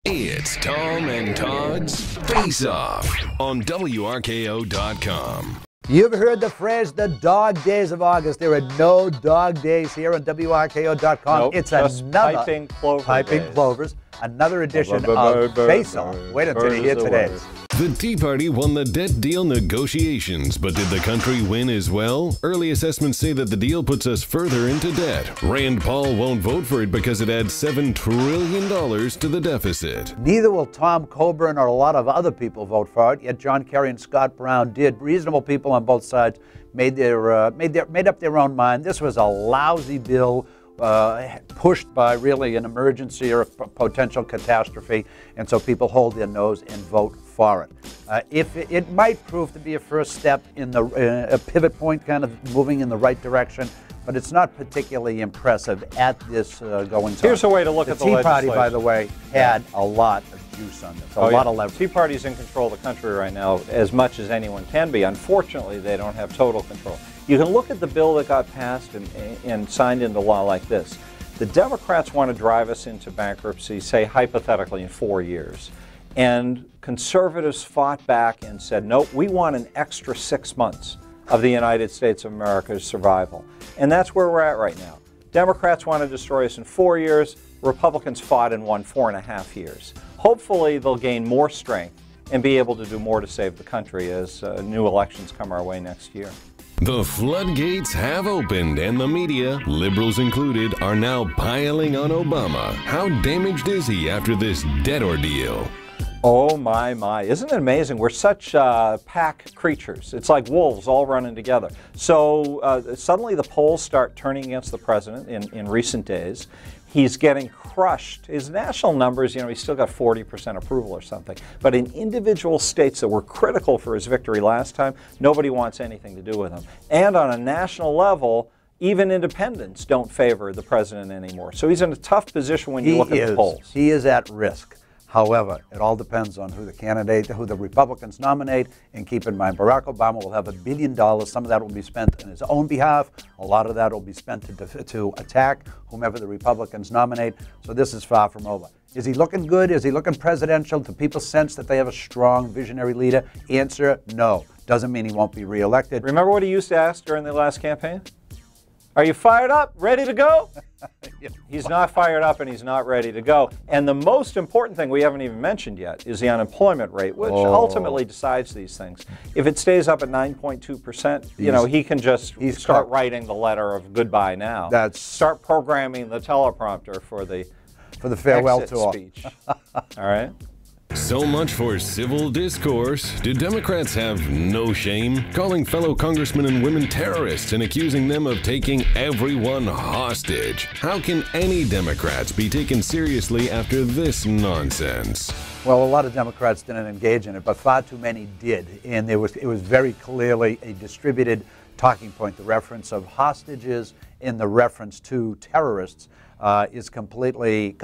It's Tom and Todd's Face Off on WRKO.com. You ever heard the phrase, the dog days of August? There are no dog days here on WRKO.com. Nope, it's just another piping clover Piping days. Clovers, another edition of Face Off. Wait until you hear today's. The Tea Party won the debt deal negotiations, but did the country win as well? Early assessments say that the deal puts us further into debt. Rand Paul won't vote for it because it adds $7 trillion to the deficit. Neither will Tom Coburn or a lot of other people vote for it, yet John Kerry and Scott Brown did. Reasonable people on both sides made up their own mind. This was a lousy bill, pushed by really an emergency or a potential catastrophe, and so people hold their nose and vote for it. It might prove to be a first step in a pivot point, kind of moving in the right direction, but it's not particularly impressive at this going time. Here's a way to look at the Tea Party, legislation. by the way, had a lot of juice on this, a lot of leverage. Tea Party's in control of the country right now as much as anyone can be. Unfortunately, they don't have total control. You can look at the bill that got passed and signed into law like this. The Democrats want to drive us into bankruptcy, say hypothetically in 4 years. And conservatives fought back and said, no, we want an extra 6 months of the United States of America's survival. And that's where we're at right now. Democrats want to destroy us in 4 years. Republicans fought and won 4.5 years. Hopefully they'll gain more strength and be able to do more to save the country as new elections come our way next year. The floodgates have opened, and the media, liberals included, are now piling on Obama. How damaged is he after this debt ordeal? Oh, my. Isn't it amazing? We're such pack creatures. It's like wolves all running together. So suddenly the polls start turning against the president in recent days. He's getting crushed. His national numbers, he's still got 40% approval or something. But in individual states that were critical for his victory last time, nobody wants anything to do with him. And on a national level, even independents don't favor the president anymore. So he's in a tough position when you look at the polls. He is at risk. However, it all depends on who the Republicans nominate. And keep in mind, Barack Obama will have $1 billion. Some of that will be spent on his own behalf. A lot of that will be spent to attack whomever the Republicans nominate. So this is far from over. Is he looking good? Is he looking presidential? Do people sense that they have a strong, visionary leader? Answer, no. Doesn't mean he won't be reelected. Remember what he used to ask during the last campaign? Are you fired up, ready to go? He's not fired up and he's not ready to go. And the most important thing we haven't even mentioned yet is the unemployment rate, which ultimately decides these things. If it stays up at 9.2%, he can just start writing the letter of goodbye now. Start programming the teleprompter for the farewell exit tour speech. All right? So much for civil discourse. Do Democrats have no shame, calling fellow congressmen and women terrorists and accusing them of taking everyone hostage? How can any Democrats be taken seriously after this nonsense? Well, a lot of Democrats didn't engage in it, but far too many did. And it was very clearly a distributed talking point. The reference of hostages and the reference to terrorists is completely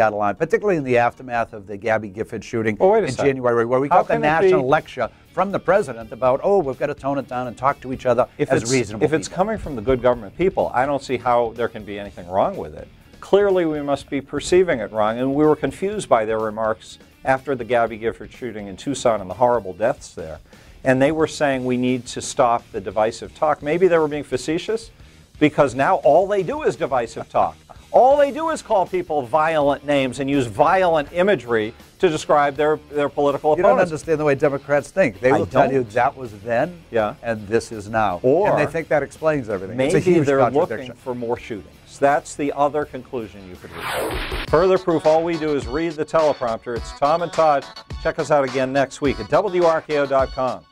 out of line, particularly in the aftermath of the Gabby Gifford shooting in January, where we got the national lecture from the president about, we've got to tone it down and talk to each other as reasonable people. If it's coming from the good government people, I don't see how there can be anything wrong with it. Clearly, we must be perceiving it wrong, and we were confused by their remarks after the Gabby Gifford shooting in Tucson and the horrible deaths there. And they were saying we need to stop the divisive talk. Maybe they were being facetious, because now all they do is divisive talk. All they do is call people violent names and use violent imagery to describe their political opponents. You don't understand the way Democrats think. They will tell you that was then, and this is now. And they think that explains everything. Maybe it's a huge they're looking for more shootings. That's the other conclusion you could reach. Further proof, all we do is read the teleprompter. It's Tom and Todd. Check us out again next week at WRKO.com.